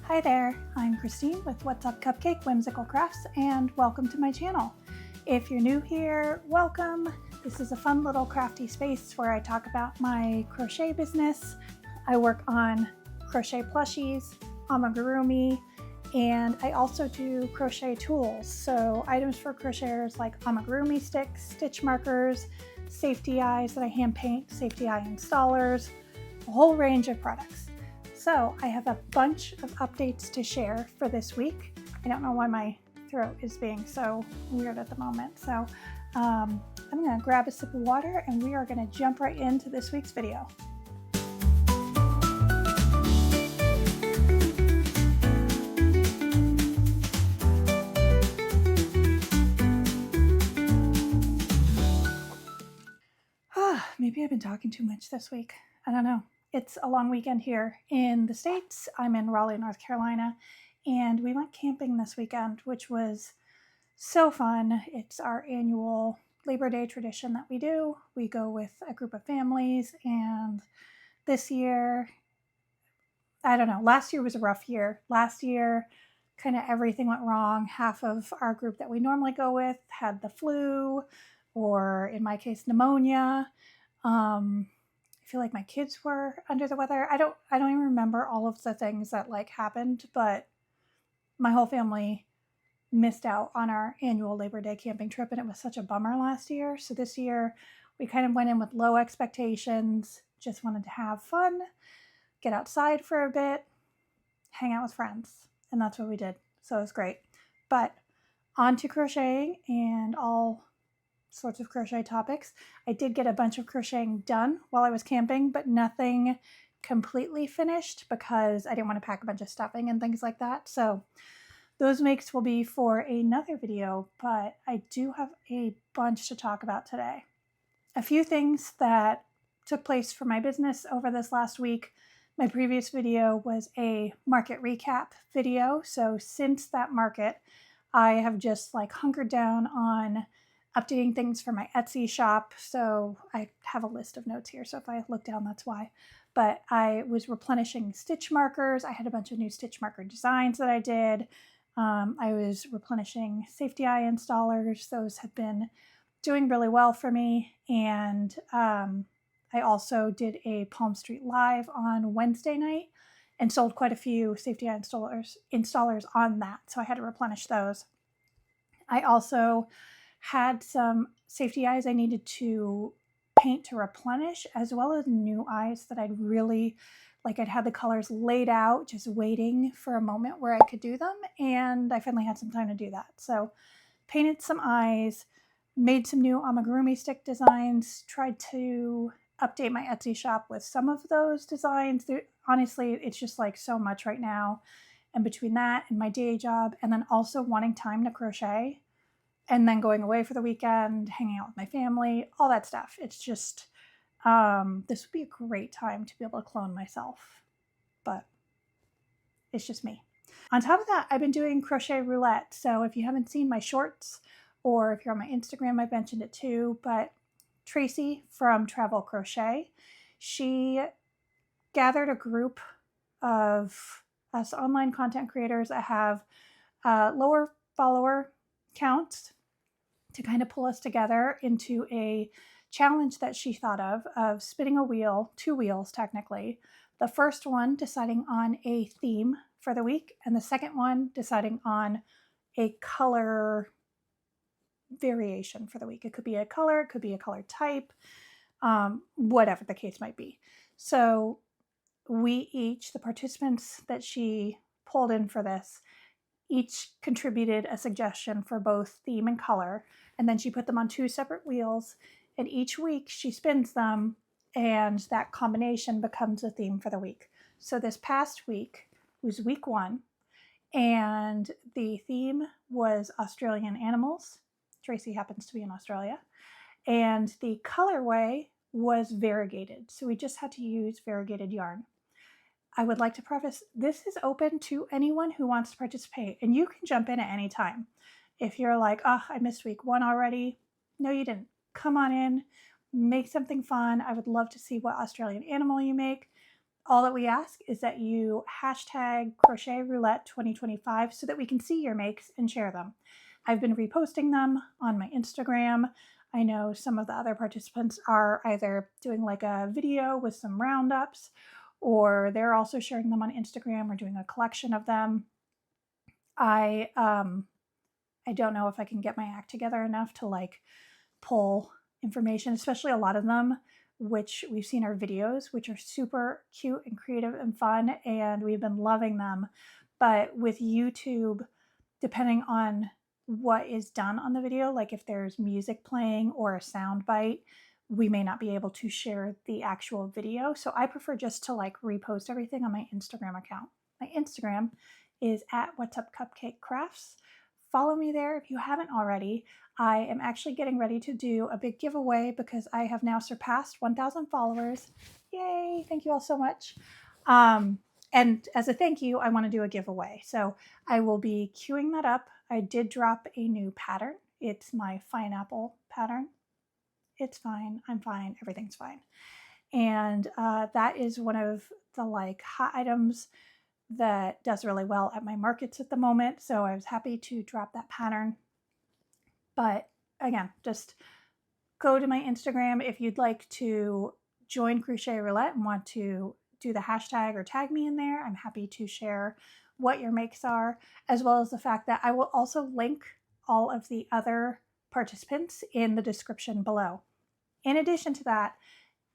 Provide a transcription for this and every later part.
Hi there, I'm Christine with What's Up Cupcake Whimsical Crafts, and welcome to my channel. If you're new here, welcome. This is a fun little crafty space where I talk about my crochet business. I work on crochet plushies, amigurumi, and I also do crochet tools. So items for crocheters like amigurumi sticks, stitch markers, safety eyes that I hand paint, safety eye installers, a whole range of products. So I have a bunch of updates to share for this week. I don't know why my throat is being so weird at the moment. So I'm gonna grab a sip of water and we are gonna jump right into this week's video. Maybe I've been talking too much this week. I don't know. It's a long weekend here in the States. I'm in Raleigh, North Carolina, and we went camping this weekend, which was so fun. It's our annual Labor Day tradition that we do. We go with a group of families, and this year, I don't know, last year was a rough year. Last year, kind of everything went wrong. Half of our group that we normally go with had the flu, or in my case, pneumonia. I feel like my kids were under the weather. I don't even remember all of the things that happened, but my whole family missed out on our annual Labor Day camping trip, and it was such a bummer last year. So this year we kind of went in with low expectations, just wanted to have fun, get outside for a bit, hang out with friends, and that's what we did. So it was great. But on to crocheting and all sorts of crochet topics. I did get a bunch of crocheting done while I was camping, but nothing completely finished because I didn't want to pack a bunch of stuffing and things like that. So those makes will be for another video, but I do have a bunch to talk about today. A few things that took place for my business over this last week. My previous video was a market recap video. So since that market, I have just hunkered down on updating things for my Etsy shop. So I have a list of notes here. So if I look down, that's why. But I was replenishing stitch markers. I had a bunch of new stitch marker designs that I did. I was replenishing safety eye installers. Those have been doing really well for me. And I also did a Palm Street Live on Wednesday night and sold quite a few safety eye installers on that. So I had to replenish those. I also had some safety eyes I needed to paint to replenish, as well as new eyes that I'd really I'd had the colors laid out, just waiting for a moment where I could do them. And I finally had some time to do that. So painted some eyes, made some new amigurumi stick designs, tried to update my Etsy shop with some of those designs. Honestly, it's just so much right now. And between that and my day job, and then also wanting time to crochet, and then going away for the weekend, hanging out with my family, all that stuff. It's just, this would be a great time to be able to clone myself, but it's just me. On top of that, I've been doing crochet roulette. So if you haven't seen my shorts, or if you're on my Instagram, I've mentioned it too, but Tracy from Travel Crochet, she gathered a group of us online content creators that have lower follower counts to kind of pull us together into a challenge that she thought of spinning a wheel, 2 wheels technically. The first one deciding on a theme for the week, and the second one deciding on a color variation for the week. It could be a color, it could be a color type, whatever the case might be. So we each, the participants that she pulled in for this, each contributed a suggestion for both theme and color, and then she put them on 2 separate wheels, and each week she spins them, and that combination becomes a theme for the week. So this past week was week 1, and the theme was Australian animals. Tracy happens to be in Australia. And the colorway was variegated, so we just had to use variegated yarn. I would like to preface, this is open to anyone who wants to participate, and you can jump in at any time. If you're like, oh, I missed week 1 already. No, you didn't. Come on in, make something fun. I would love to see what Australian animal you make. all that we ask is that you hashtag crochet roulette 2025 so that we can see your makes and share them. I've been reposting them on my Instagram. I know some of the other participants are either doing like a video with some roundups, or they're also sharing them on Instagram or doing a collection of them. I don't know if I can get my act together enough to like pull information, especially a lot of them, which we've seen our videos, which are super cute and creative and fun, and we've been loving them. But with YouTube, depending on what is done on the video, like if there's music playing or a sound bite, we may not be able to share the actual video. So I prefer just to like repost everything on my Instagram account. My Instagram is at What's Up Cupcake Crafts. Follow me there if you haven't already. I am actually getting ready to do a big giveaway because I have now surpassed 1,000 followers. Yay! Thank you all so much. And as a thank you, I want to do a giveaway. So I will be queuing that up. I did drop a new pattern. It's my pineapple pattern. It's fine. I'm fine. Everything's fine. And that is one of the like hot items that does really well at my markets at the moment. So I was happy to drop that pattern. But again, just go to my Instagram if you'd like to join Crochet Roulette and want to do the hashtag or tag me in there. I'm happy to share what your makes are, as well as the fact that I will also link all of the other participants in the description below. In addition to that,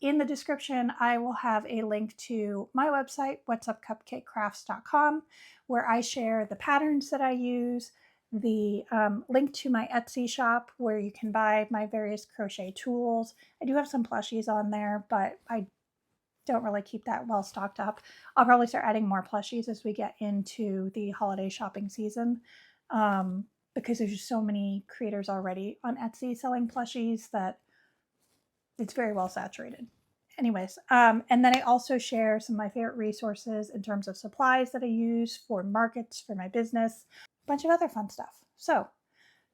in the description, I will have a link to my website, whatsupcupcakecrafts.com, where I share the patterns that I use, the link to my Etsy shop where you can buy my various crochet tools. I do have some plushies on there, but I don't really keep that well stocked up. I'll probably start adding more plushies as we get into the holiday shopping season, because there's just so many creators already on Etsy selling plushies that it's very well saturated. Anyways, and then I also share some of my favorite resources in terms of supplies that I use for markets, for my business, a bunch of other fun stuff. So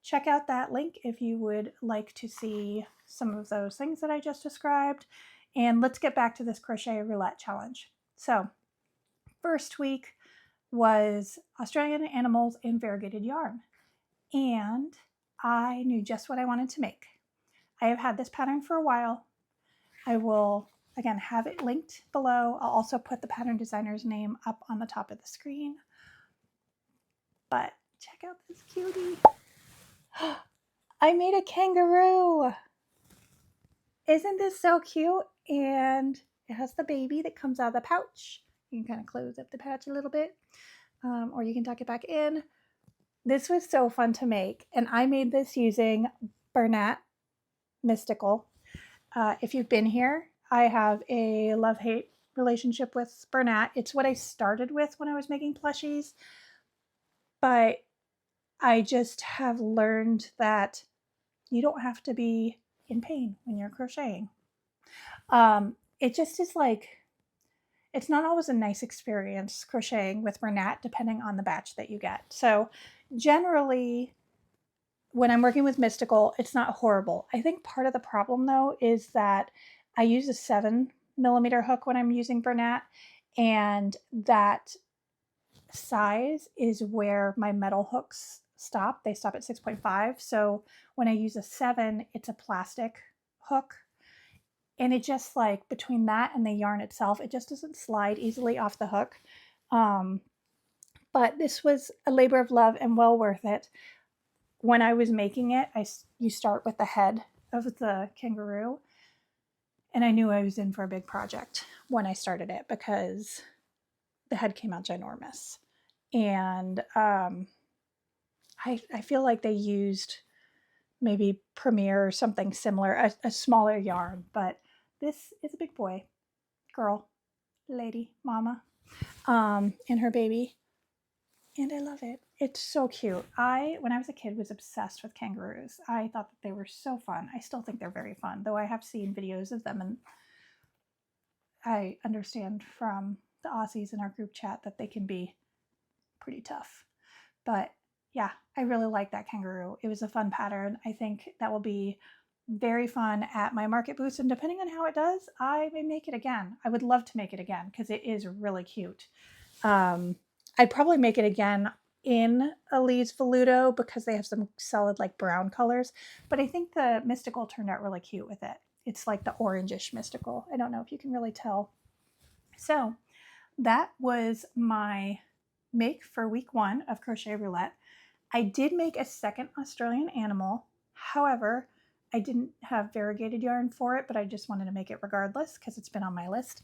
check out that link if you would like to see some of those things that I just described. And let's get back to this crochet roulette challenge. So first week was Australian animals in variegated yarn. And I knew just what I wanted to make. I have had this pattern for a while. I will, again, have it linked below. I'll also put the pattern designer's name up on the top of the screen. But check out this cutie. I made a kangaroo. Isn't this so cute? And it has the baby that comes out of the pouch. You can kind of close up the pouch a little bit, or you can tuck it back in. This was so fun to make. And I made this using Bernat Mystical. If you've been here, I have a love-hate relationship with Bernat. It's what I started with when I was making plushies, but I just have learned that you don't have to be in pain when you're crocheting. It just is like, it's not always a nice experience crocheting with Bernat, depending on the batch that you get. So generally, when I'm working with Mystical, it's not horrible. I think part of the problem though is that I use a 7mm hook when I'm using Bernat, and that size is where my metal hooks stop. They stop at 6.5. So when I use a 7, it's a plastic hook. And it just like between that and the yarn itself, it just doesn't slide easily off the hook. But this was a labor of love and well worth it. When I was making it, you start with the head of the kangaroo. And I knew I was in for a big project when I started it because the head came out ginormous. And I feel like they used maybe Premier or something similar, a smaller yarn. But this is a big boy, girl, lady, mama, and her baby. And I love it. It's so cute. When I was a kid, was obsessed with kangaroos. I thought that they were so fun. I still think they're very fun, though I have seen videos of them, and I understand from the Aussies in our group chat that they can be pretty tough. But yeah, I really like that kangaroo. It was a fun pattern. I think that will be very fun at my market booths, and depending on how it does, I may make it again. I would love to make it again because it is really cute. I'd probably make it again in Elise Veludo because they have some solid like brown colors, but I think the mystical turned out really cute with it. It's like the orangish mystical. I don't know if you can really tell. So that was my make for week 1 of Crochet Roulette. I did make a second Australian animal. However, I didn't have variegated yarn for it, but I just wanted to make it regardless because it's been on my list.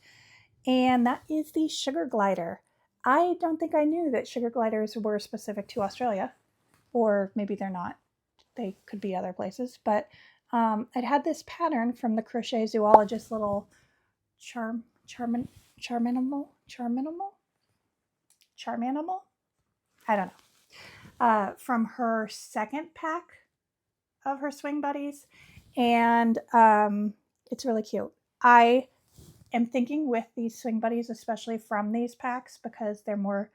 And that is the sugar glider. I don't think I knew that sugar gliders were specific to Australia, or maybe they're not. They could be other places, but I'd had this pattern from the Crochet Zoologist little charmanimal. I don't know. From her second pack of her swing buddies, and it's really cute. I am thinking with these swing buddies, especially from these packs, because they're more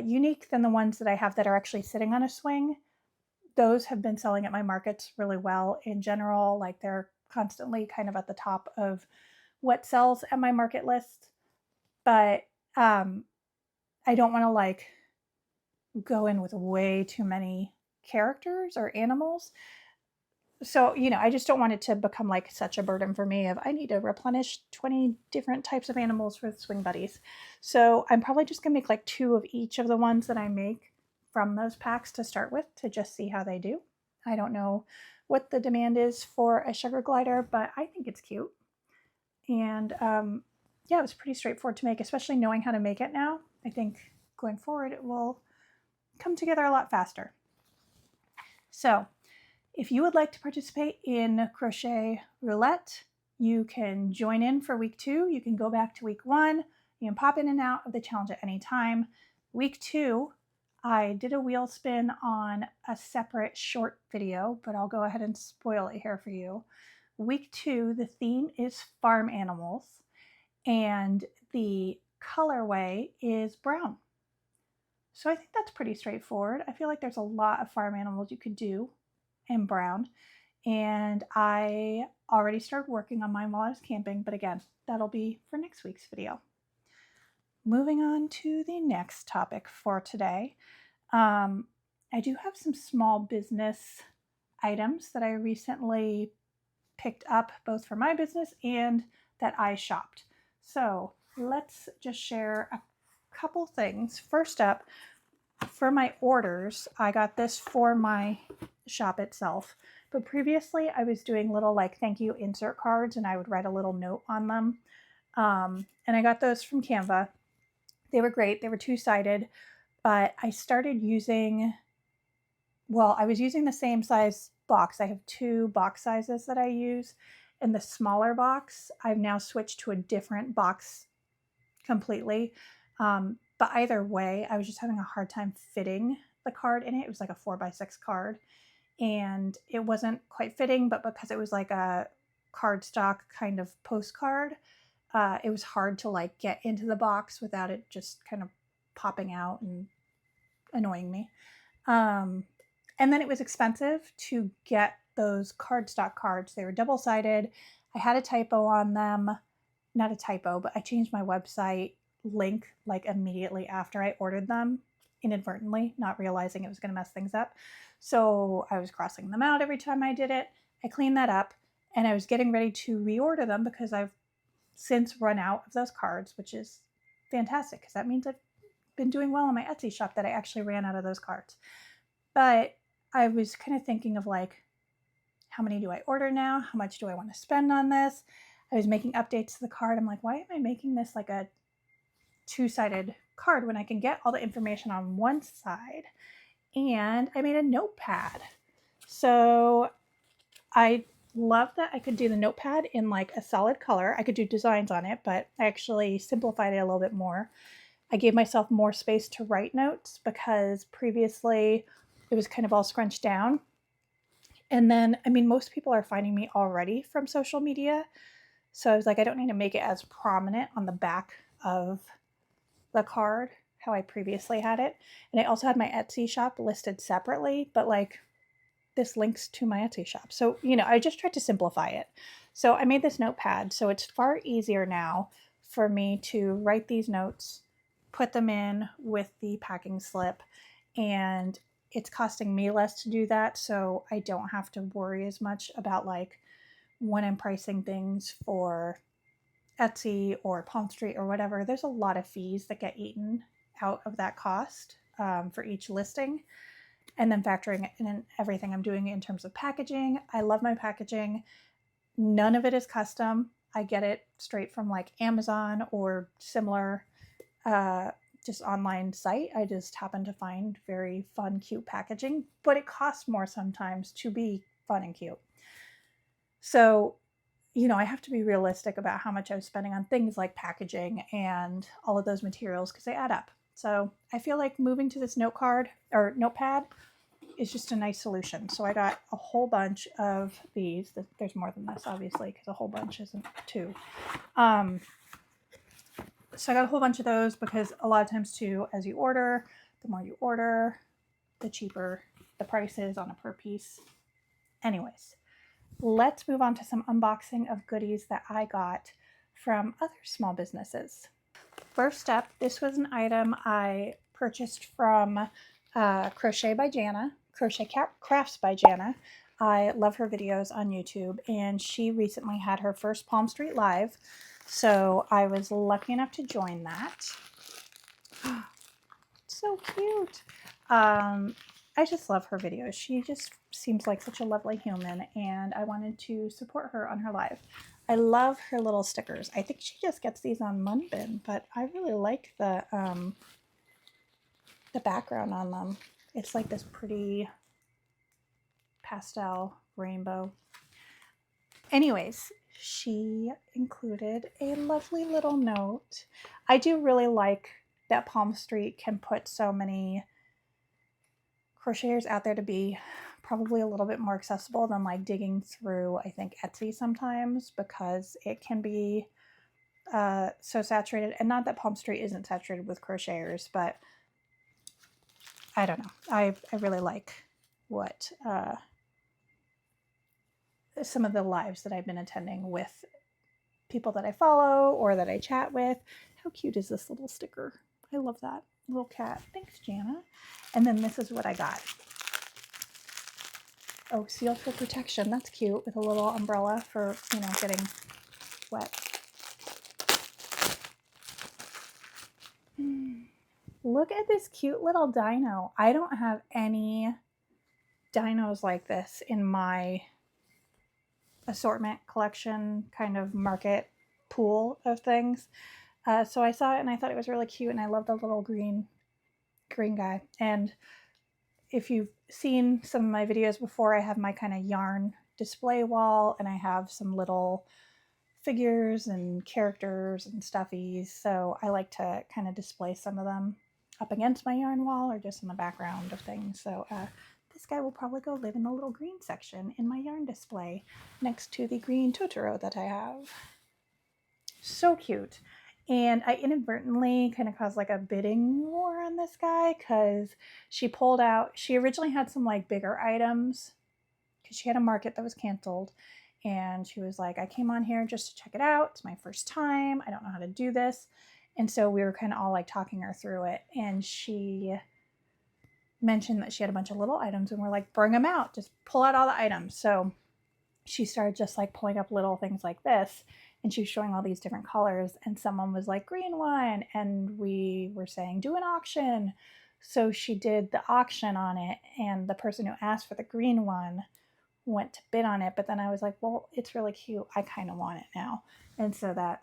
unique than the ones that I have that are actually sitting on a swing. Those have been selling at my markets really well in general. Like they're constantly kind of at the top of what sells at my market list. But I don't want to like go in with way too many characters or animals. So, I just don't want it to become like such a burden for me of I need to replenish 20 different types of animals for the swing buddies. So I'm probably just going to make like 2 of each of the ones that I make from those packs to start with to just see how they do. I don't know what the demand is for a sugar glider, but I think it's cute. And yeah, it was pretty straightforward to make, especially knowing how to make it now. I think going forward it will come together a lot faster. So if you would like to participate in Crochet Roulette, you can join in for week 2. You can go back to week 1. You can pop in and out of the challenge at any time. Week 2, I did a wheel spin on a separate short video, but I'll go ahead and spoil it here for you. Week 2, the theme is farm animals, and the colorway is brown. So I think that's pretty straightforward. I feel like there's a lot of farm animals you could do in brown, and I already started working on mine while I was camping, but again, that'll be for next week's video. Moving on to the next topic for today. I do have some small business items that I recently picked up both for my business and that I shopped. So let's just share a couple things. First up, for my orders, I got this for my shop itself, but previously I was doing little like thank you insert cards, and I would write a little note on them. And I got those from Canva. They were great. They were 2-sided, but I started using, I was using the same size box. I have 2 box sizes that I use. And the smaller box, I've now switched to a different box completely. But either way, I was just having a hard time fitting the card in it. It was like a 4x6 card, and it wasn't quite fitting, but because it was like a cardstock kind of postcard, it was hard to like get into the box without it just kind of popping out and annoying me. And then it was expensive to get those cardstock cards. They were double-sided. I had a typo on them. Not a typo, but I changed my website link like immediately after I ordered them, inadvertently, not realizing it was going to mess things up. So I was crossing them out every time I did it. I cleaned that up, and I was getting ready to reorder them because I've since run out of those cards, which is fantastic because that means I've been doing well on my Etsy shop that I actually ran out of those cards. But I was kind of thinking of like, how many do I order now? How much do I want to spend on this? I was making updates to the card. I'm like, why am I making this like a 2-sided card when I can get all the information on one side? And I made a notepad. So I love that I could do the notepad in like a solid color. I could do designs on it, but I actually simplified it a little bit more. I gave myself more space to write notes because previously it was kind of all scrunched down. And then, most people are finding me already from social media. So I was like, I don't need to make it as prominent on the back of the card how I previously had it. And I also had my Etsy shop listed separately, but like this links to my Etsy shop. So, you know, I just tried to simplify it. So I made this notepad. So it's far easier now for me to write these notes, put them in with the packing slip, and it's costing me less to do that. So I don't have to worry as much about like when I'm pricing things for Etsy or Palm Street or whatever. There's a lot of fees that get eaten out of that cost for each listing. And then factoring in everything I'm doing in terms of packaging. I love my packaging. None of it is custom. I get it straight from like Amazon or similar just online site. I just happen to find very fun, cute packaging, but it costs more sometimes to be fun and cute. So, you know, I have to be realistic about how much I'm spending on things like packaging and all of those materials because they add up. So I feel like moving to this notepad is just a nice solution. So I got a whole bunch of these. There's more than this, obviously, because a whole bunch isn't two. So I got a whole bunch of those because a lot of times too, as you order, the more you order, the cheaper the price is on a per piece. Anyways, let's move on to some unboxing of goodies that I got from other small businesses. First up, this was an item I purchased from Crochet by Jana, Crochet Crafts by Jana. I love her videos on YouTube, and she recently had her first Palm Street Live, so I was lucky enough to join that. So cute. I just love her videos. She just seems like such a lovely human, and I wanted to support her on her live. I love her little stickers. I think she just gets these on Munbin, but I really like the background on them. It's like this pretty pastel rainbow. Anyways, she included a lovely little note. I do really like that Palm Street can put so many crocheters out there to be probably a little bit more accessible than like digging through, I think, Etsy sometimes, because it can be so saturated. And not that Palm Street isn't saturated with crocheters, but I don't know. I really like what some of the lives that I've been attending with people that I follow or that I chat with. How cute is this little sticker? I love that little cat. Thanks, Jana. And then this is what I got. Oh, seal for protection. That's cute, with a little umbrella for, you know, getting wet. Look at this cute little dino. I don't have any dinos like this in my assortment collection kind of market pool of things. So I saw it and I thought it was really cute, and I love the little green guy. And if you've seen some of my videos before, I have my kind of yarn display wall, and I have some little figures and characters and stuffies. So I like to kind of display some of them up against my yarn wall or just in the background of things. So this guy will probably go live in the little green section in my yarn display next to the green Totoro that I have. So cute. And I inadvertently kind of caused like a bidding war on this guy because she pulled out, she originally had some like bigger items because she had a market that was canceled. And she was like, I came on here just to check it out. It's my first time. I don't know how to do this. And so we were kind of all like talking her through it. And she mentioned that she had a bunch of little items, and we're like, bring them out. Just pull out all the items. So she started just like pulling up little things like this. And she was showing all these different colors, and someone was like, green one. And we were saying, do an auction. So she did the auction on it, and the person who asked for the green one went to bid on it. But then I was like, well, it's really cute. I kind of want it now. And so that,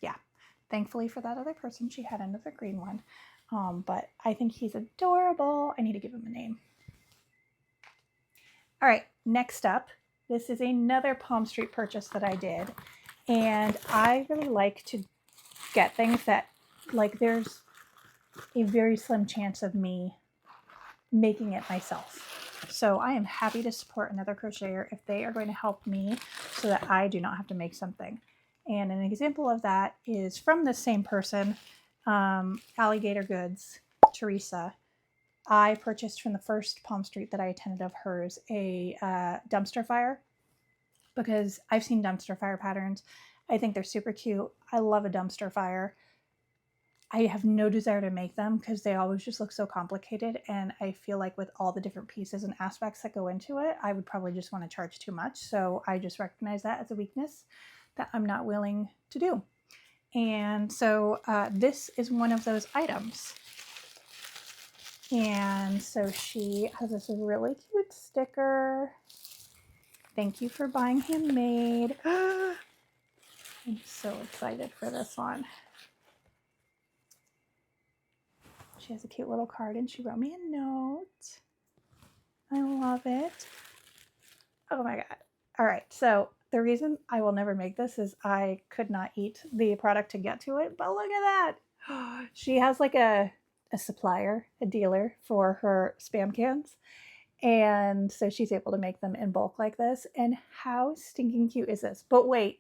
yeah, thankfully for that other person, she had another green one. But I think he's adorable. I need to give him a name. All right, next up. This is another Palm Street purchase that I did, and I really like to get things that, like, there's a very slim chance of me making it myself. So I am happy to support another crocheter if they are going to help me so that I do not have to make something. And an example of that is from the same person, Alligator Goods, Teresa. I purchased from the first Palm Street that I attended of hers a dumpster fire, because I've seen dumpster fire patterns. I think they're super cute. I love a dumpster fire. I have no desire to make them because they always just look so complicated, and I feel like with all the different pieces and aspects that go into it, I would probably just want to charge too much. So I just recognize that as a weakness that I'm not willing to do. And so this is one of those items. And so she has this really cute sticker. Thank you for buying handmade. I'm so excited for this one. She has a cute little card and she wrote me a note. I love it. Oh my God. All right. So the reason I will never make this is I could not eat the product to get to it, but look at that. She has like a supplier, a dealer for her Spam cans. And so she's able to make them in bulk like this. And how stinking cute is this? But wait.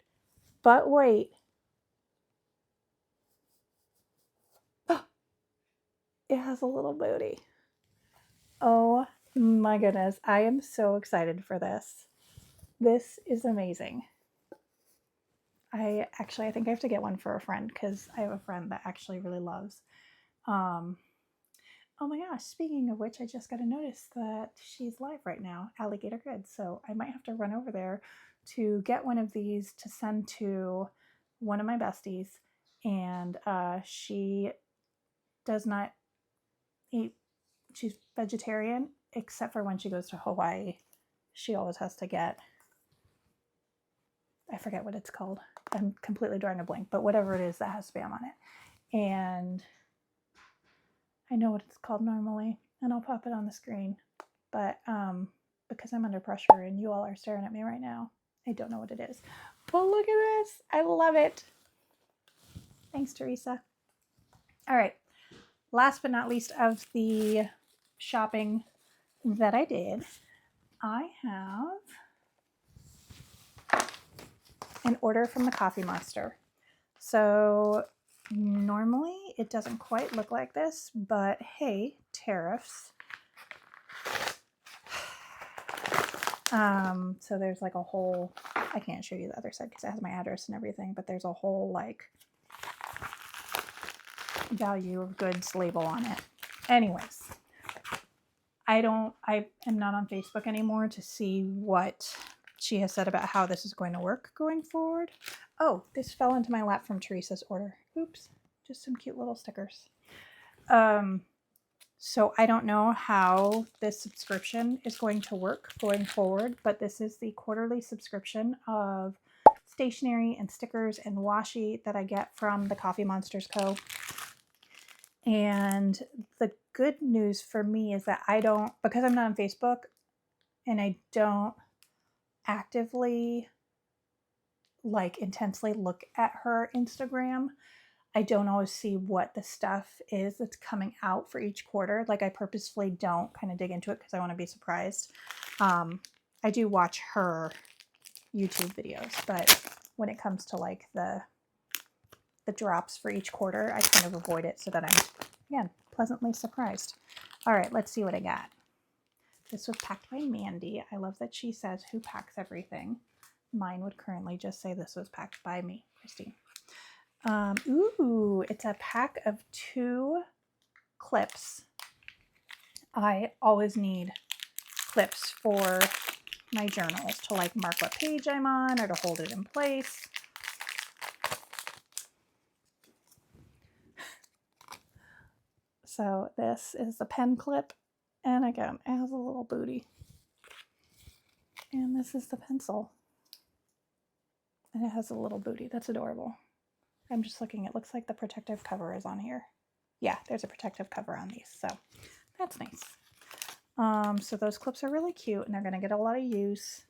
It has a little booty. Oh my goodness. I am so excited for this. This is amazing. I think I have to get one for a friend because I have a friend that actually really loves. Oh my gosh, speaking of which, I just got a notice that she's live right now, Alligator Grid. So I might have to run over there to get one of these to send to one of my besties. And she does not eat, she's vegetarian, except for when she goes to Hawaii. She always has to get, I forget what it's called. I'm completely drawing a blank, but whatever it is that has Spam on it. And I know what it's called normally, and I'll pop it on the screen. But because I'm under pressure and you all are staring at me right now, I don't know what it is. But look at this. I love it. Thanks, Teresa. All right. Last but not least of the shopping that I did, I have an order from the Coffee Monster. So normally it doesn't quite look like this, but hey, tariffs. So there's like a whole, I can't show you the other side because it has my address and everything, but there's a whole like value of goods label on it. Anyways, I am not on Facebook anymore to see what she has said about how this is going to work going forward. Oh, this fell into my lap from Teresa's order. Oops, just some cute little stickers. So I don't know how this subscription is going to work going forward, but this is the quarterly subscription of stationery and stickers and washi that I get from the Coffee Monsters Co. And the good news for me is that I don't, because I'm not on Facebook and I don't actively like intensely look at her Instagram, I don't always see what the stuff is that's coming out for each quarter. Like I purposefully don't kind of dig into it because I want to be surprised. I do watch her YouTube videos, but when it comes to like the drops for each quarter, I kind of avoid it so that I'm, again, pleasantly surprised. All right, let's see what I got. This was packed by Mandy. I love that she says who packs everything. Mine would currently just say this was packed by me, Christine. Ooh, it's a pack of 2 clips. I always need clips for my journals to like mark what page I'm on or to hold it in place. So this is the pen clip, and again, it has a little booty. And this is the pencil, and it has a little booty. That's adorable. I'm just looking, it looks like the protective cover is on here. Yeah, there's a protective cover on these, so that's nice. So those clips are really cute, and they're going to get a lot of use,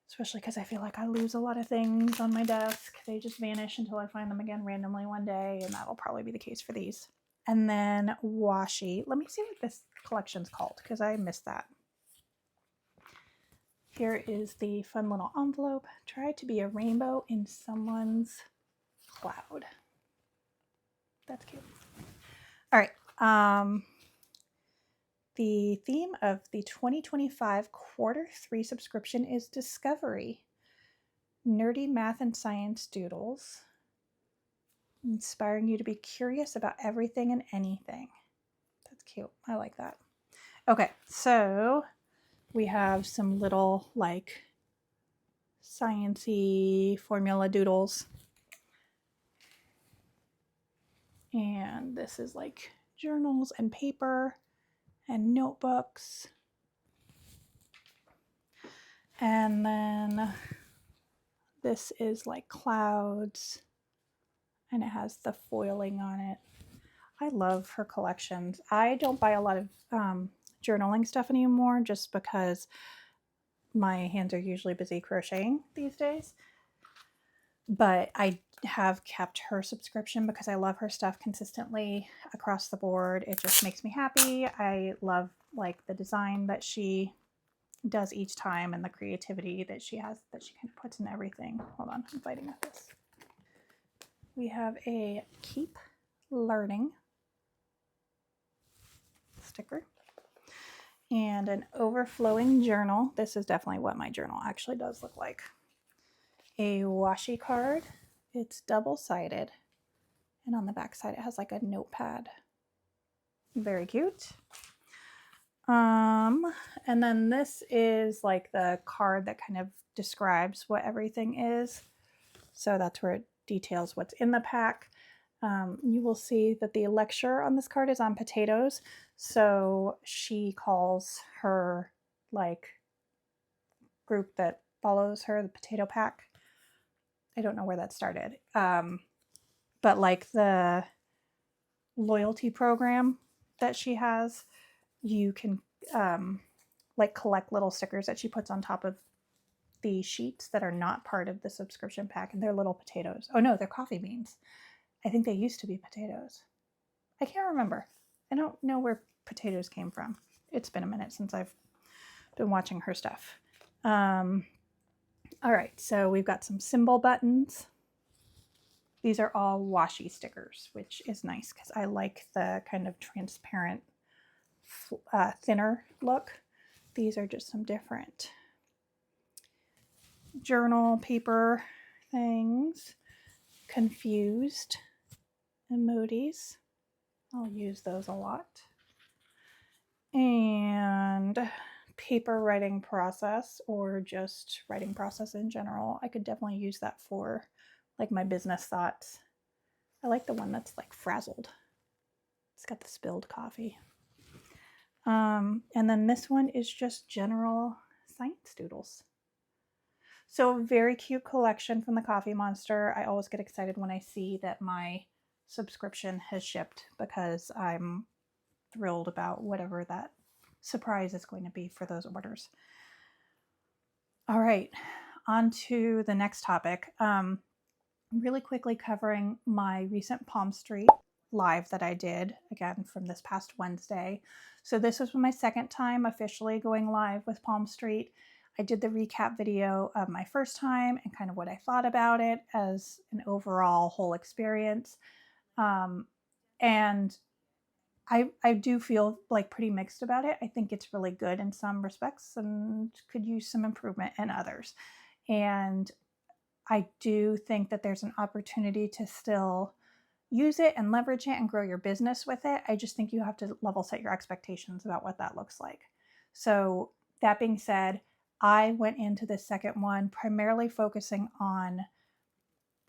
especially because I feel like I lose a lot of things on my desk. They just vanish until I find them again randomly one day, and that'll probably be the case for these. And then washi. Let me see what this collection's called, because I missed that. Here is the fun little envelope. Try to be a rainbow in someone's cloud. That's cute. All right. The theme of the 2025 Q3 subscription is Discovery. Nerdy math and science doodles, inspiring you to be curious about everything and anything. That's cute. I like that. Okay, so we have some little like science-y formula doodles. And this is like journals and paper and notebooks. And then this is like clouds, and it has the foiling on it. I love her collections. I don't buy a lot of journaling stuff anymore just because my hands are usually busy crocheting these days. But I have kept her subscription because I love her stuff consistently across the board. It just makes me happy. I love like the design that she does each time and the creativity that she has, that she kind of puts in everything. Hold on, I'm fighting with this. We have a Keep Learning sticker and an overflowing journal. This is definitely what my journal actually does look like. A washi card. It's double-sided, and on the back side it has like a notepad. Very cute. And then this is like the card that kind of describes what everything is. So that's where it details what's in the pack. You will see that the lecture on this card is on potatoes. So she calls her like group that follows her the Potato Pack. I don't know where that started. But like the loyalty program that she has, you can like collect little stickers that she puts on top of the sheets that are not part of the subscription pack, and they're little potatoes. Oh no, they're coffee beans. I think they used to be potatoes. I can't remember. I don't know where potatoes came from. It's been a minute since I've been watching her stuff. All right, so we've got some symbol buttons. These are all washi stickers, which is nice because I like the kind of transparent, thinner look. These are just some different journal paper things. Confused emojis. I'll use those a lot. And paper writing process, or just writing process in general. I could definitely use that for like my business thoughts. I like the one that's like frazzled. It's got the spilled coffee. And then this one is just general science doodles. So very cute collection from the Coffee Monster. I always get excited when I see that my subscription has shipped because I'm thrilled about whatever that surprise is going to be for those orders. All right, on to the next topic. Really quickly covering my recent Palm Street live that I did, again, from this past Wednesday. So this was my second time officially going live with Palm Street. I did the recap video of my first time and kind of what I thought about it as an overall whole experience. And I do feel like pretty mixed about it. I think it's really good in some respects and could use some improvement in others. And I do think that there's an opportunity to still use it and leverage it and grow your business with it. I just think you have to level set your expectations about what that looks like. So that being said, I went into the second one primarily focusing on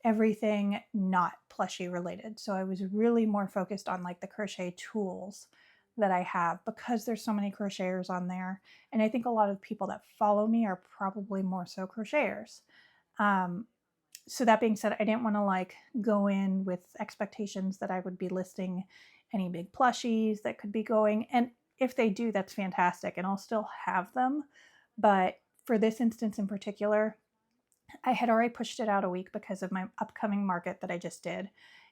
everything not plushie related. So I was really more focused on like the crochet tools that I have because there's so many crocheters on there. And I think a lot of people that follow me are probably more so crocheters. So that being said, I didn't want to like go in with expectations that I would be listing any big plushies that could be going. And if they do, that's fantastic. And I'll still have them. But for this instance in particular, I had already pushed it out a week because of my upcoming market that I just did.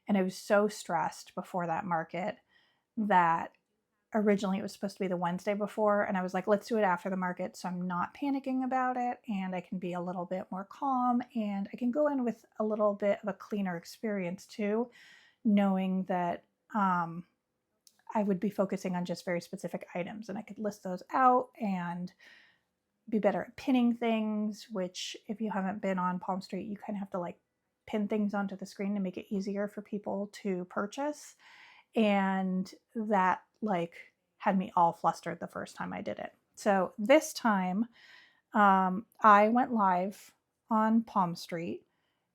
And I was so stressed before that market that originally it was supposed to be the Wednesday before. And I was like, let's do it after the market. So I'm not panicking about it. And I can be a little bit more calm. And I can go in with a little bit of a cleaner experience too, knowing that I would be focusing on just very specific items, and I could list those out and be better at pinning things, which if you haven't been on Palm Street, you kind of have to like pin things onto the screen to make it easier for people to purchase. And that like had me all flustered the first time I did it. So this time I went live on Palm Street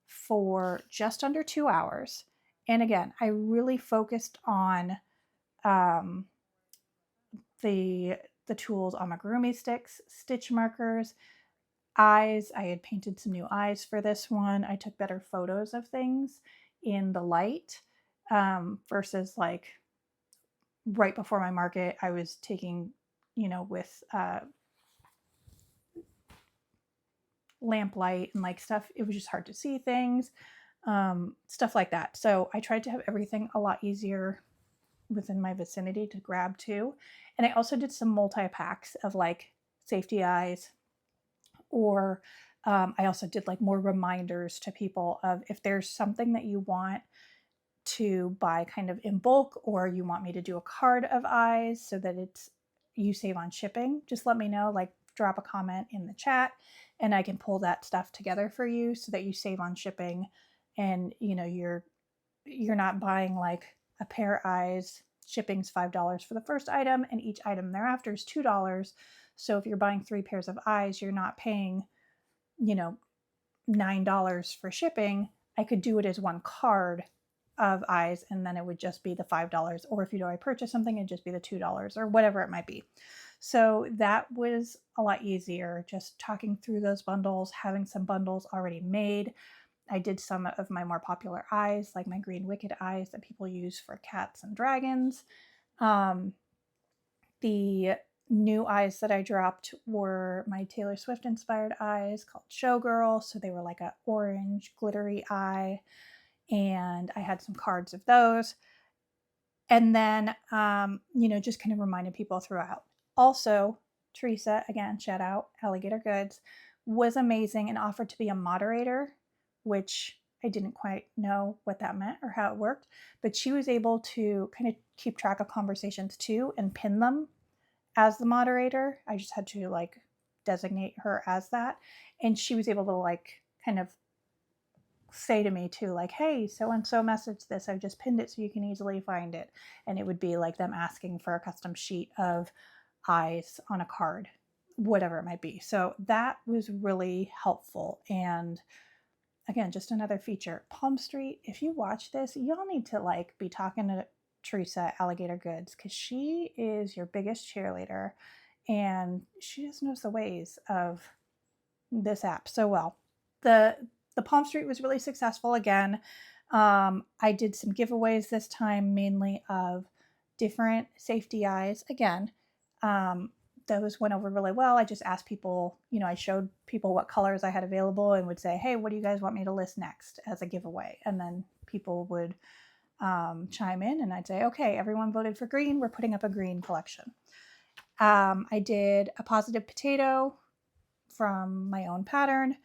for just under 2 hours. And again, I really focused on um, the tools, amigurumi sticks, stitch markers, eyes. I had painted some new eyes for this one. I took better photos of things in the light versus like right before my market, I was taking, with lamplight and like stuff. It was just hard to see things, stuff like that. So I tried to have everything a lot easier within my vicinity to grab too. And I also did some multi-packs of like safety eyes, or I also did like more reminders to people of if there's something that you want to buy kind of in bulk, or you want me to do a card of eyes so that it's you save on shipping, just let me know, like drop a comment in the chat and I can pull that stuff together for you so that you save on shipping. And you're not buying like a pair of eyes, shipping's $5 for the first item and each item thereafter is $2. So if you're buying 3 pairs of eyes, you're not paying $9 for shipping. I could do it as one card of eyes and then it would just be the $5, or if I purchase something, it'd just be the $2 or whatever it might be. So that was a lot easier, just talking through those bundles, having some bundles already made. I did some of my more popular eyes, like my green wicked eyes that people use for cats and dragons. The new eyes that I dropped were my Taylor Swift inspired eyes called Showgirl. So they were like an orange glittery eye, and I had some cards of those. And then, just kind of reminded people throughout. Also, Teresa, again, shout out, Alligator Goods, was amazing and offered to be a moderator, which I didn't quite know what that meant or how it worked, but she was able to kind of keep track of conversations too and pin them as the moderator. I just had to like designate her as that. And she was able to like kind of say to me too, like, hey, so-and-so messaged this, I've just pinned it so you can easily find it. And it would be like them asking for a custom sheet of eyes on a card, whatever it might be. So that was really helpful. And again, just another feature. Palm Street, if you watch this, y'all need to like be talking to Teresa Alligator Goods, because she is your biggest cheerleader and she just knows the ways of this app so well. The Palm Street was really successful again. I did some giveaways this time, mainly of different safety eyes. Again, those went over really well. I just asked people, I showed people what colors I had available and would say, hey, what do you guys want me to list next as a giveaway? And then people would chime in and I'd say, okay, everyone voted for green. We're putting up a green collection. I did a positive potato from my own pattern.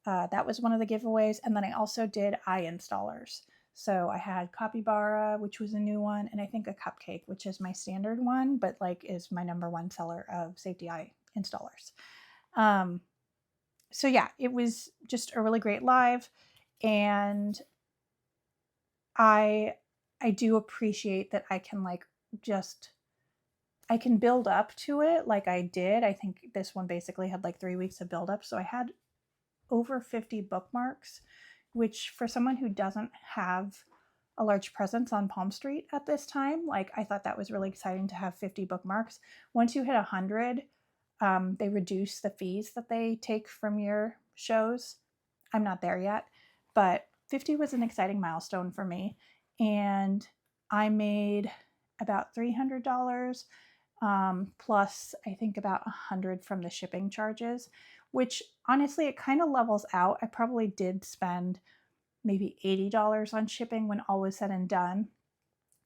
That was one of the giveaways. And then I also did eye installers. So I had Capybara, which was a new one, and I think a Cupcake, which is my standard one, but like is my number one seller of safety eye installers. So yeah, it was just a really great live, and I do appreciate that I can I can build up to it like I did. I think this one basically had like 3 weeks of build up. So I had over 50 bookmarks, which for someone who doesn't have a large presence on Palm Street at this time, like I thought that was really exciting to have 50 bookmarks. Once you hit 100, they reduce the fees that they take from your shows. I'm not there yet, but 50 was an exciting milestone for me. And I made about $300, plus I think about 100 from the shipping charges, which honestly, it kind of levels out. I probably did spend maybe $80 on shipping when all was said and done,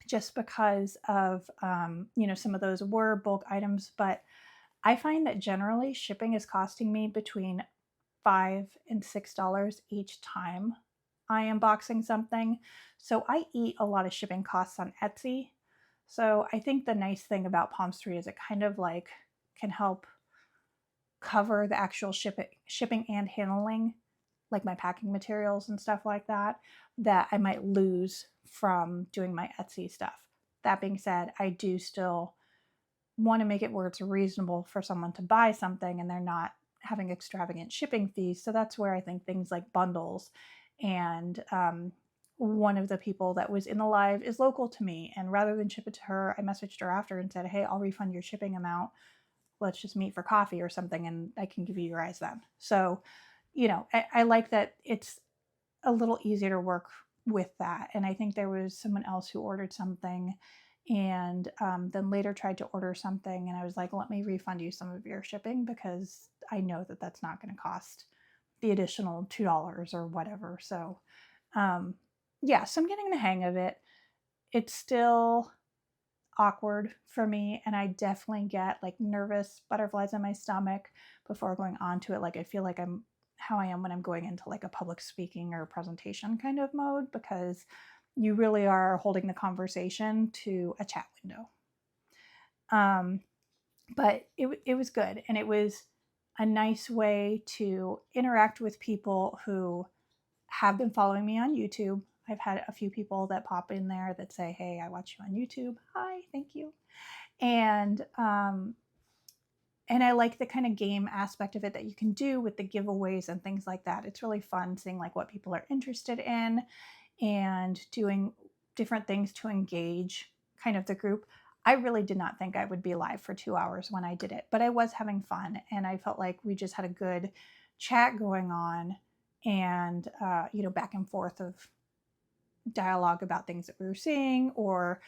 just because of, some of those were bulk items. But I find that generally shipping is costing me between $5 and $6 each time I am boxing something. So I eat a lot of shipping costs on Etsy. So I think the nice thing about Palm Street is it kind of like can help cover the actual shipping and handling, like my packing materials and stuff like that, that I might lose from doing my Etsy stuff. That being said, I do still want to make it where it's reasonable for someone to buy something and they're not having extravagant shipping fees. So that's where I think things like bundles and one of the people that was in the live is local to me. And rather than ship it to her, I messaged her after and said, hey, I'll refund your shipping amount. Let's just meet for coffee or something and I can give you your eyes then. So, I like that it's a little easier to work with that. And I think there was someone else who ordered something and then later tried to order something. And I was like, let me refund you some of your shipping because I know that that's not going to cost the additional $2 or whatever. So, yeah, so I'm getting the hang of it. It's still awkward for me, and I definitely get like nervous butterflies in my stomach before going on to it. Like I feel like I'm how I am when I'm going into like a public speaking or presentation kind of mode, because you really are holding the conversation to a chat window. But it was good, and it was a nice way to interact with people who have been following me on YouTube. I've had a few people that pop in there that say, hey, I watch you on YouTube. Hi, thank you. And I like the kind of game aspect of it that you can do with the giveaways and things like that. It's really fun seeing like what people are interested in and doing different things to engage kind of the group. I really did not think I would be live for 2 hours when I did it, but I was having fun and I felt like we just had a good chat going on and, back and forth of dialogue about things that we were seeing, or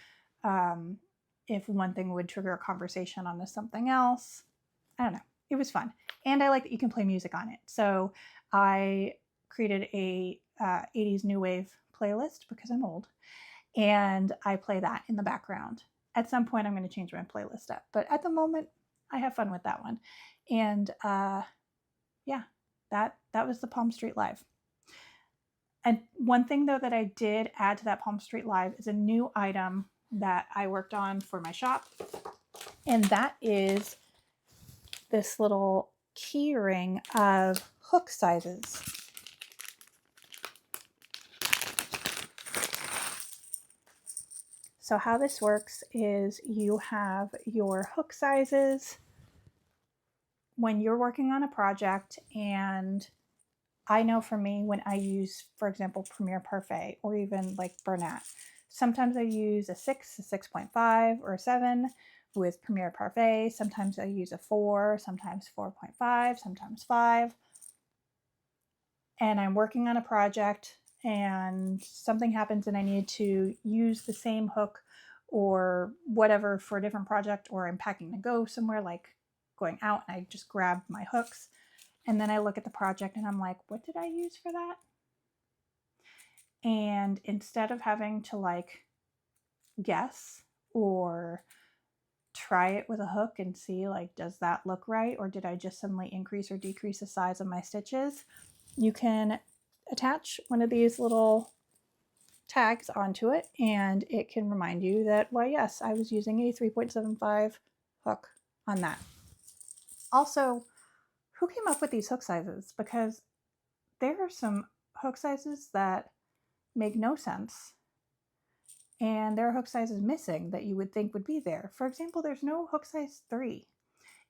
if one thing would trigger a conversation on something else. I don't know. It was fun. And I like that you can play music on it. So I created a 80s new wave playlist because I'm old. And I play that in the background. At some point, I'm going to change my playlist up. But at the moment, I have fun with that one. And yeah, that was the Palm Street Live. And one thing, though, that I did add to that Palm Street Live is a new item that I worked on for my shop. And that is this little key ring of hook sizes. So how this works is you have your hook sizes when you're working on a project, and I know for me when I use, for example, Premier Parfait or even like Bernat, sometimes I use a 6, a 6.5, or a 7 with Premier Parfait. Sometimes I use a 4, sometimes 4.5, sometimes 5. And I'm working on a project and something happens and I need to use the same hook or whatever for a different project, or I'm packing to go somewhere, like going out, and I just grab my hooks. And then I look at the project and I'm like, what did I use for that? And instead of having to like guess or try it with a hook and see like, does that look right? Or did I just suddenly increase or decrease the size of my stitches? You can attach one of these little tags onto it and it can remind you that, why, yes, I was using a 3.75 hook on that. Also, who came up with these hook sizes? Because there are some hook sizes that make no sense, and there are hook sizes missing that you would think would be there. For example, there's no hook size 3.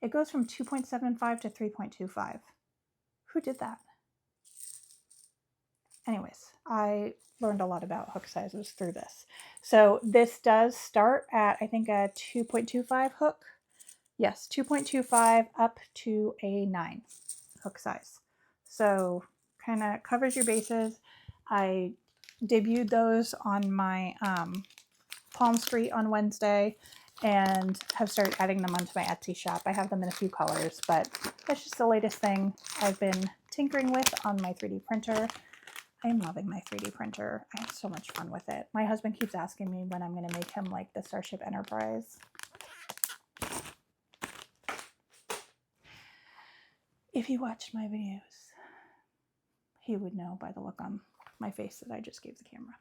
It goes from 2.75 to 3.25. Who did that? Anyways, I learned a lot about hook sizes through this. So this does start at, I think, a 2.25 hook. Yes, 2.25 up to a 9 hook size. So kind of covers your bases. I debuted those on my Palm Street on Wednesday and have started adding them onto my Etsy shop. I have them in a few colors, but that's just the latest thing I've been tinkering with on my 3D printer. I am loving my 3D printer. I have so much fun with it. My husband keeps asking me when I'm going to make him like the Starship Enterprise. If he watched my videos, he would know by the look on my face that I just gave the camera.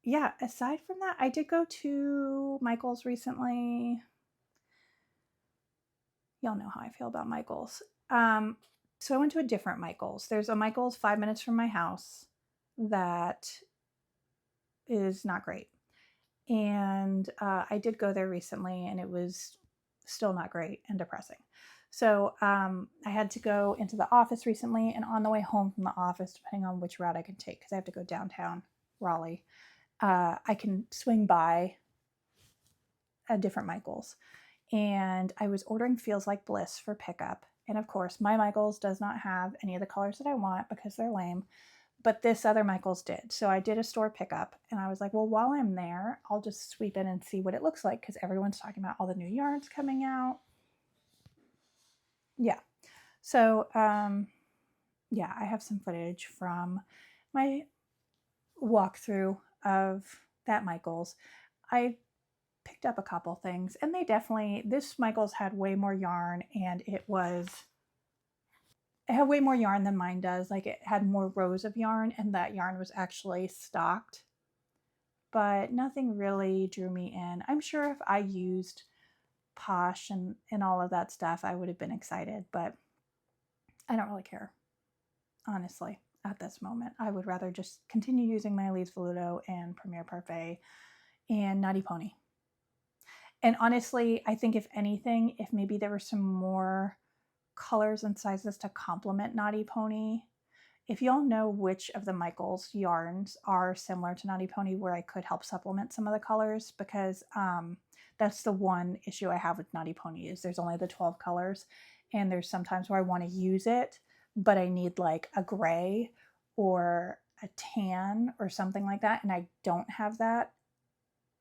yeah, aside from that, I did go to Michael's recently. Y'all know how I feel about Michael's. So I went to a different Michael's. There's a Michael's 5 minutes from my house that is not great. And I did go there recently, and it was still not great and depressing. So I had to go into the office recently, and on the way home from the office, depending on which route I can take, because I have to go downtown Raleigh, I can swing by a different Michael's. And I was ordering Feels Like Bliss for pickup. And of course, my Michael's does not have any of the colors that I want because they're lame, but this other Michael's did. So I did a store pickup, and I was like, well, while I'm there, I'll just sweep in and see what it looks like, because everyone's talking about all the new yarns coming out. Yeah. So, yeah, I have some footage from my walkthrough of that Michael's. I picked up a couple things, and they definitely, this Michael's had way more yarn, and it had way more yarn than mine does. Like, it had more rows of yarn, and that yarn was actually stocked, but nothing really drew me in. I'm sure if I used Posh and all of that stuff, I would have been excited, but I don't really care, honestly, at this moment. I would rather just continue using my Elise Voluto and Premier Parfait and Naughty Pony. And honestly, I think if anything, if maybe there were some more colors and sizes to complement Naughty Pony, if y'all know which of the Michael's yarns are similar to Naughty Pony where I could help supplement some of the colors, because that's the one issue I have with Naughty Pony is there's only the 12 colors, and there's sometimes where I want to use it, but I need like a gray or a tan or something like that, and I don't have that.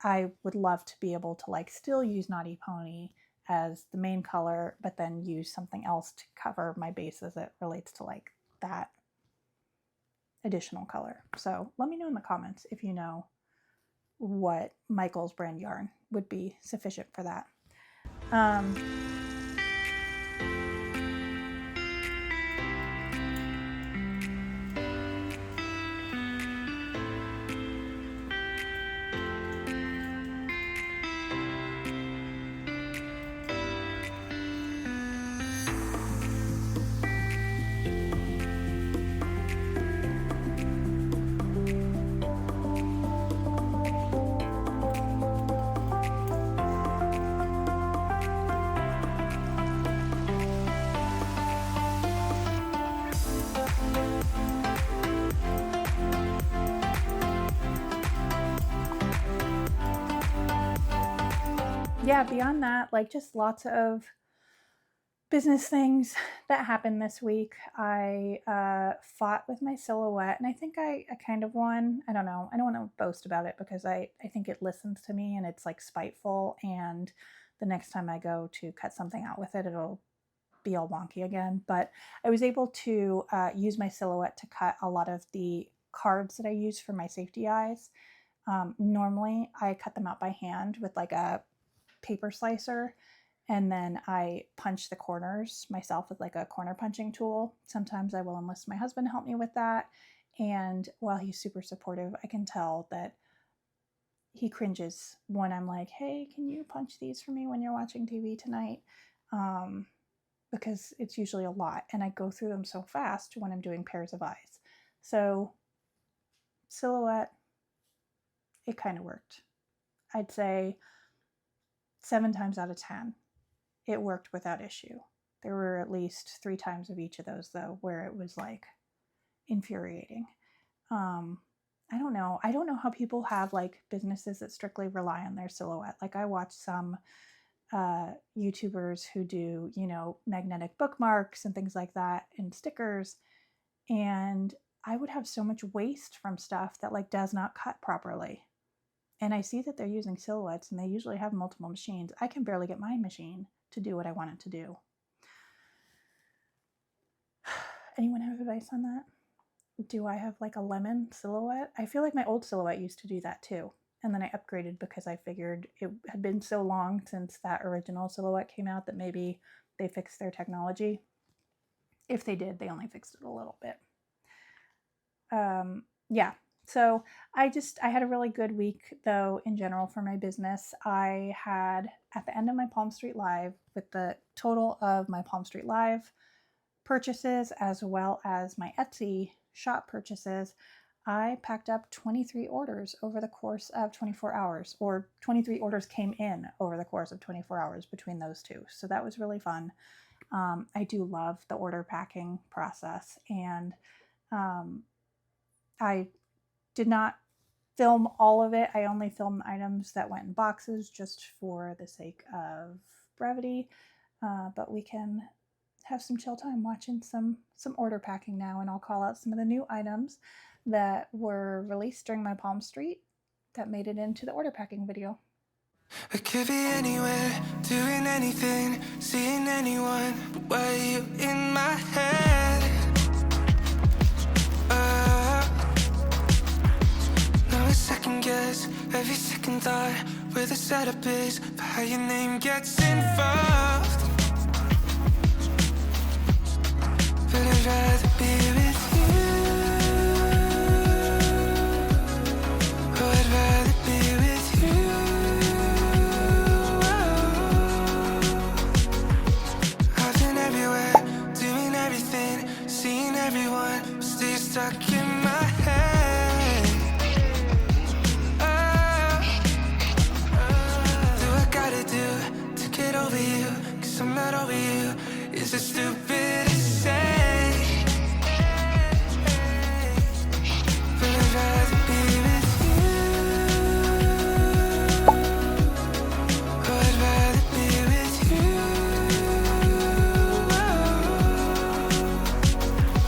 I would love to be able to like still use Naughty Pony as the main color, but then use something else to cover my bases that relates to like that additional color. So let me know in the comments if you know what Michael's brand yarn would be sufficient for that. Yeah, beyond that, like just lots of business things that happened this week. I fought with my silhouette, and I think I kind of won. I don't know. I don't want to boast about it because I think it listens to me, and it's like spiteful, and the next time I go to cut something out with it, it'll be all wonky again. But I was able to use my silhouette to cut a lot of the cards that I use for my safety eyes. Normally, I cut them out by hand with like a paper slicer, and then I punch the corners myself with like a corner punching tool. Sometimes I will enlist my husband to help me with that, and while he's super supportive, I can tell that he cringes when I'm like, hey, can you punch these for me when you're watching TV tonight? Because it's usually a lot, and I go through them so fast when I'm doing pairs of eyes. So silhouette, it kind of worked. I'd say 7 times out of 10, it worked without issue. There were at least 3 times of each of those, though, where it was like infuriating. I don't know. I don't know how people have like businesses that strictly rely on their silhouette. Like I watch some YouTubers who do, you know, magnetic bookmarks and things like that and stickers. And I would have so much waste from stuff that like does not cut properly. And I see that they're using silhouettes, and they usually have multiple machines. I can barely get my machine to do what I want it to do. Anyone have advice on that? Do I have like a lemon silhouette? I feel like my old silhouette used to do that too. And then I upgraded because I figured it had been so long since that original silhouette came out that maybe they fixed their technology. If they did, they only fixed it a little bit. Yeah, So I had a really good week though in general for my business. I had at the end of my Palm Street Live, with the total of my Palm Street Live purchases as well as my Etsy shop purchases, I packed up 23 orders over the course of 24 hours, or 23 orders came in over the course of 24 hours between those two. So that was really fun. I do love the order packing process, and I did not film all of it. I only filmed items that went in boxes just for the sake of brevity, but we can have some chill time watching some order packing now, and I'll call out some of the new items that were released during my Palm Street that made it into the order packing video. I could be anywhere, doing anything, seeing anyone, but why are you in my head? No second guess, every second thought, where the setup is, for how your name gets involved. But I'd rather be with you. Oh, I'd rather be with you. I've been everywhere, doing everything, seeing everyone, but still stuck in my head. Do I gotta do to get over you? 'Cause I'm not over you. Is it stupid to say? But I'd rather be with you. Oh, I'd rather be with you.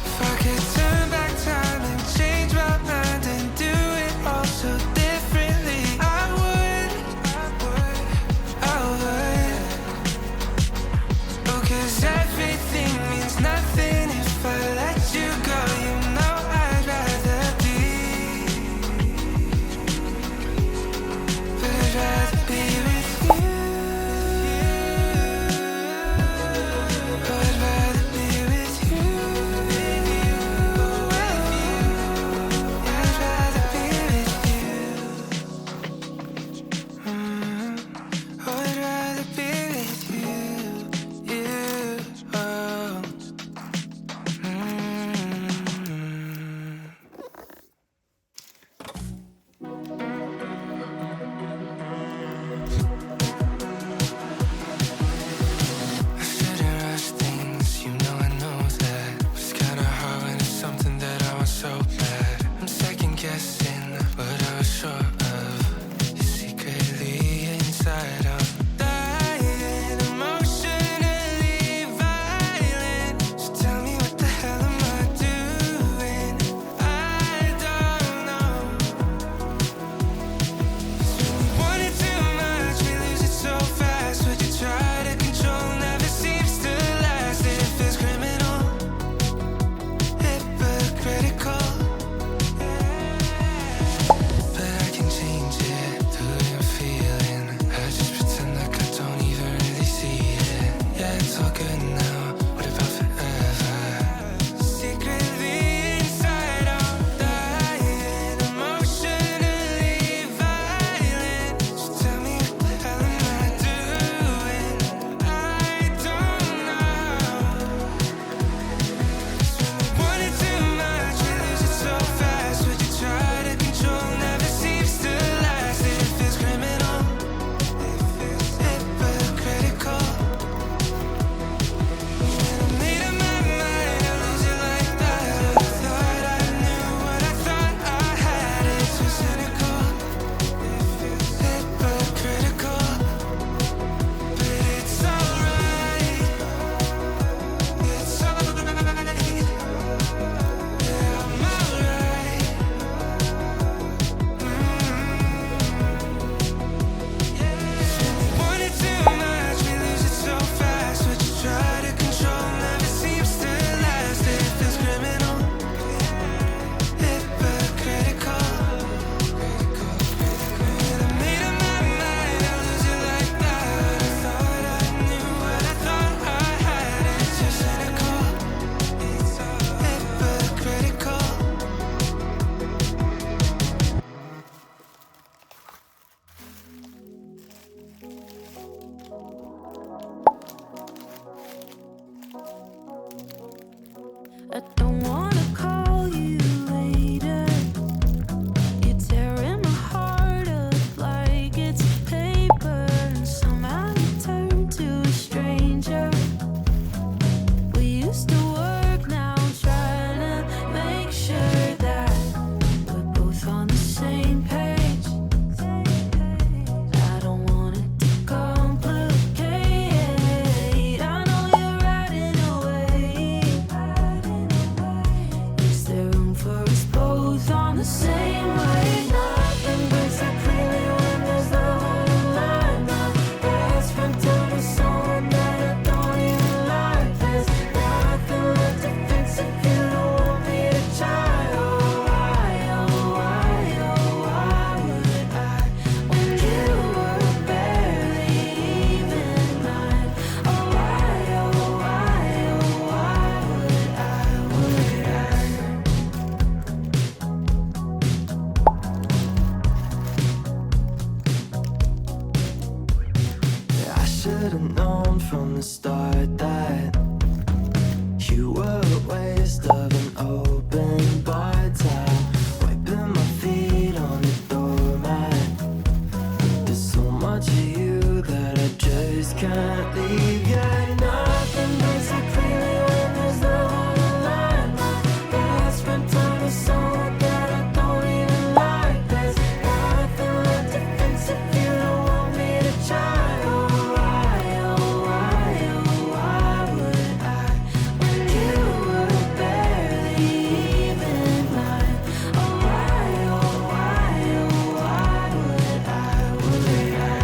If I could turn back time and change my mind and do it all so differently, I would. Oh, 'cause everything means nothing should've known from the start that you were a waste of an open bar tab. Wiping my feet on the doormat. There's so much of you that I just can't leave. Yeah, nothing makes it clearly when there's love on the line. I spent time with someone that I don't even like. There's nothing left to fix if you don't want me to try. Oh, why would I, when you were barely even mine? Oh, why would I, would I?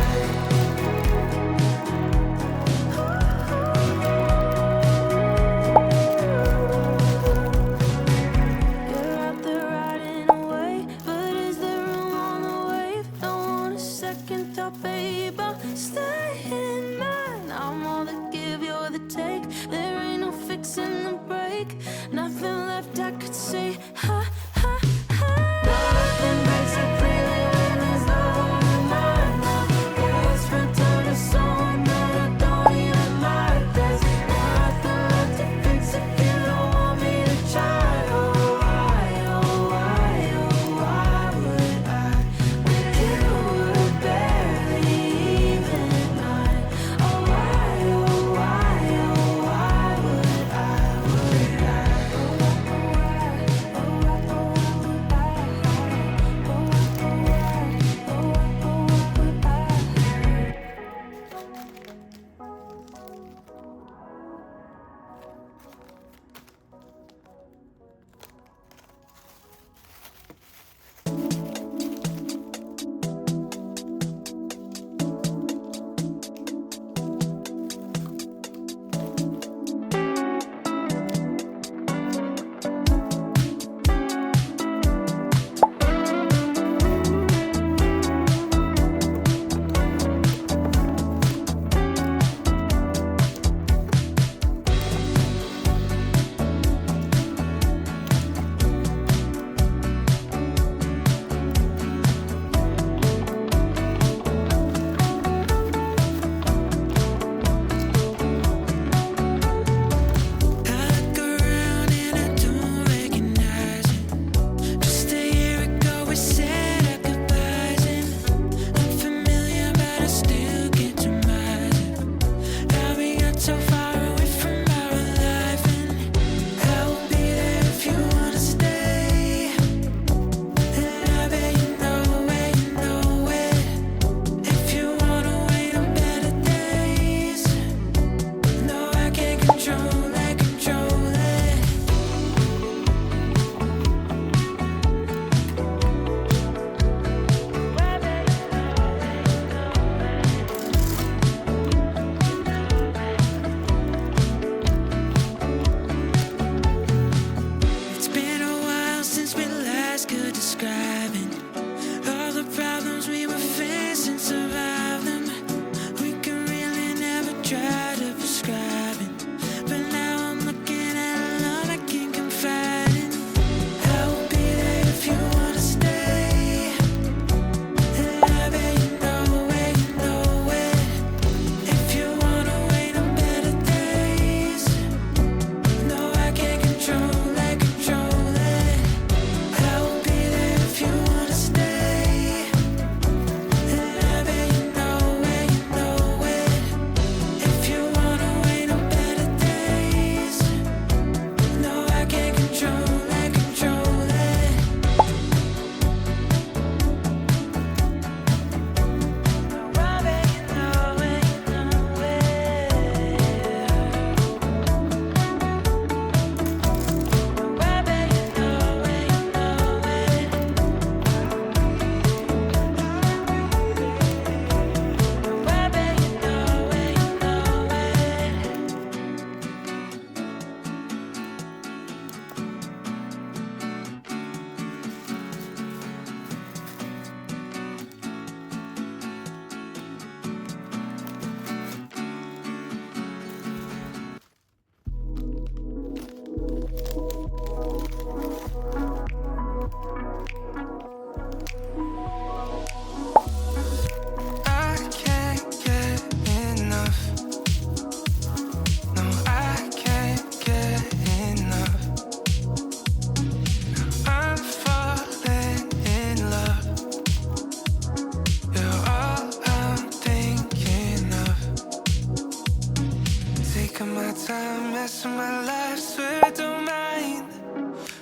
rest of my life, swear I don't mind.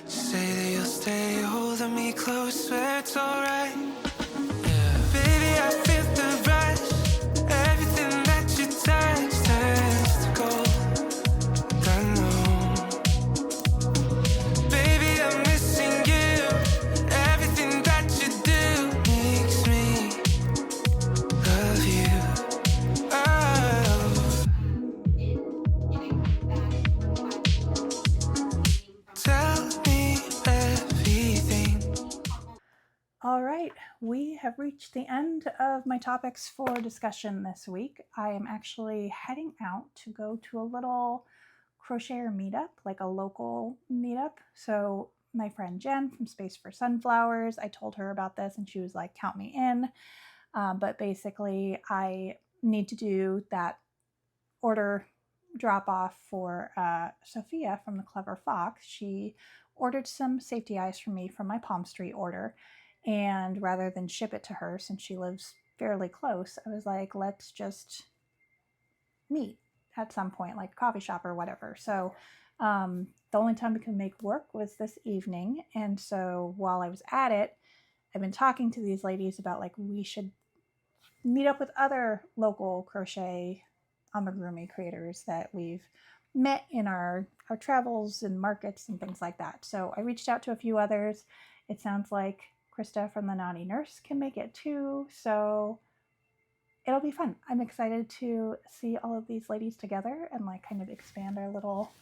Say that you'll stay holding me close, swear it's alright. Yeah. Baby, I feel the rush. Everything that you touch turns to gold. I know. Baby, I'm missing you. Everything that you do makes me love you. Oh. Tell me everything. All right, we have reached the end of my topics for discussion this week. I am actually heading out to go to a little crocheter meetup, like a local meetup. So my friend Jen from Space for Sunflowers, I told her about this and she was like, count me in. But basically, I need to do that order drop off for Sophia from the Clever Fox. She ordered some safety eyes for me from my Palm Street order. And rather than ship it to her, since she lives fairly close, I was like, let's just meet at some point, like a coffee shop or whatever. So the only time we could make work was this evening. And so while I was at it, I've been talking to these ladies about like we should meet up with other local crochet amigurumi creators that we've met in our travels and markets and things like that. So I reached out to a few others. It sounds like Krista from the Naughty Nurse can make it too. So it'll be fun. I'm excited to see all of these ladies together and like kind of expand our little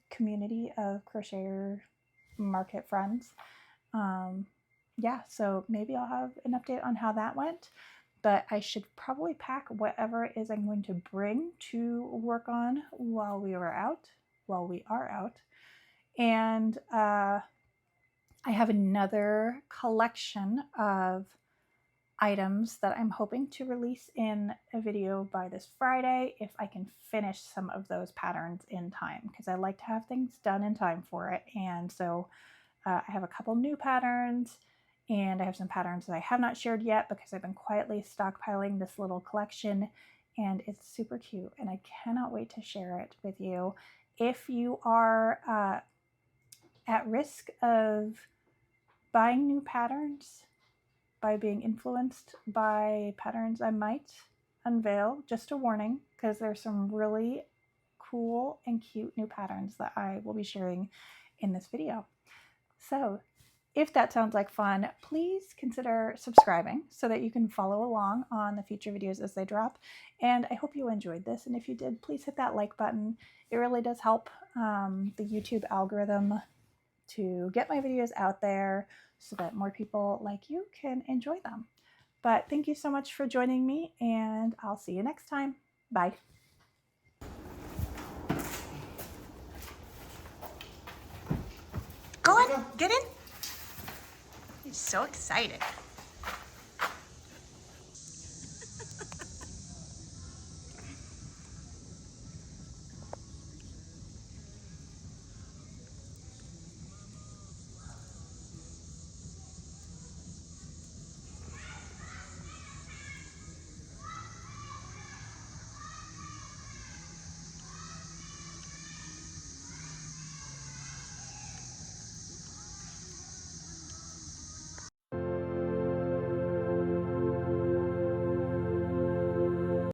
community of crocheter market friends. Yeah, so maybe I'll have an update on how that went, but I should probably pack whatever it is I'm going to bring to work on while we are out. And I have another collection of items that I'm hoping to release in a video by this Friday if I can finish some of those patterns in time, because I like to have things done in time for it. And so I have a couple new patterns and I have some patterns that I have not shared yet because I've been quietly stockpiling this little collection and it's super cute and I cannot wait to share it with you. If you are at risk of buying new patterns by being influenced by patterns I might unveil, just a warning, because there's some really cool and cute new patterns that I will be sharing in this video. So if that sounds like fun, please consider subscribing so that you can follow along on the future videos as they drop. And I hope you enjoyed this. And if you did, please hit that like button. It really does help the YouTube algorithm to get my videos out there so that more people like you can enjoy them. But thank you so much for joining me and I'll see you next time. Bye. Go on, get in. He's so excited.